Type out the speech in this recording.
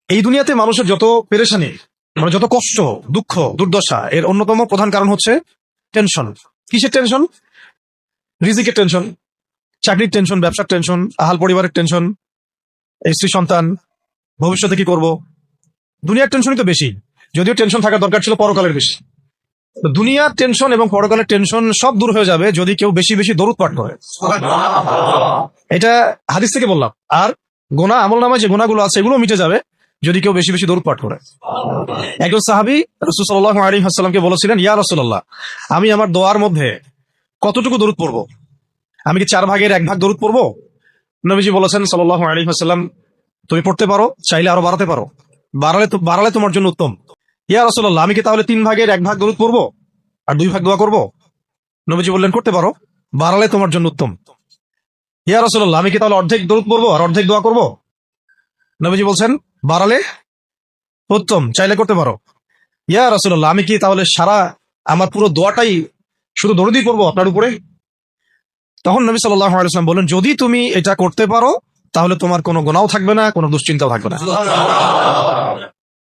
এই দুনিয়াতে মানুষের যত পেরেশানি, মানে যত কষ্ট, দুঃখ, দুর্দশা, এর অন্যতম প্রধান কারণ হচ্ছে টেনশন। কিসের টেনশন? রিজিকের টেনশন, চাকরির টেনশন, ব্যবসার টেনশন, আহাল পরিবারের টেনশন, স্ত্রী সন্তান, ভবিষ্যতে কি করব। দুনিয়ার টেনশনই তো বেশি, যদিও টেনশন থাকা দরকার ছিল পরকালের বেশি। তো দুনিয়ার টেনশন এবং পরকালের টেনশন সব দূর হয়ে যাবে যদি কেউ বেশি বেশি দরুদ পাঠ করে। এটা হাদিস থেকে বললাম। আর গোনা, আমল নামায় যে গোনাগুলো আছে এগুলো মিটে যাবে যদি কেউ বেশি বেশি দরুদ পাঠ করে। একজন সাহাবী রাসূল সাল্লাল্লাহু আলাইহি ওয়াসাল্লামকে বলেছিলেন, ইয়া রাসূলুল্লাহ, আমি আমার দোয়ার মধ্যে কতটুকু দরুদ পড়বো? আমি কি 4/1 দরুদ পড়বো? নবীজি বলেছেন সাল্লাল্লাহু আলাইহি ওয়াসাল্লাম, তুমি পড়তে পারো, চাইলে আরো বাড়াতে পারো, বাড়ালে তোমার জন্য উত্তম। ইয়া রাসূলুল্লাহ, আমি কি তাহলে 3/1 দরুদ পড়বো আর 2 ভাগ দোয়া করবো? নবীজি বললেন, করতে পারো, বাড়ালে তোমার জন্য উত্তম। ইয়া রাসূলুল্লাহ, আমি কি তাহলে অর্ধেক দরুদ পড়বো আর অর্ধেক দোয়া করবো? নবীজি বলছেন, বাড়ালে উত্তম, চাইলে করতে পারো। ইয়া রাসূলুল্লাহ, আমি কি তাহলে আমার পুরো দোয়াটাই শুধু দরুদই পড়বো আপনার উপরে? তখন নবী সাল্লাল্লাহু আলাইহি ওয়াসাল্লাম বললেন, যদি তুমি এটা করতে পারো তাহলে তোমার কোনো গুনাহও থাকবে না, কোনো দুশ্চিন্তাও থাকবে না।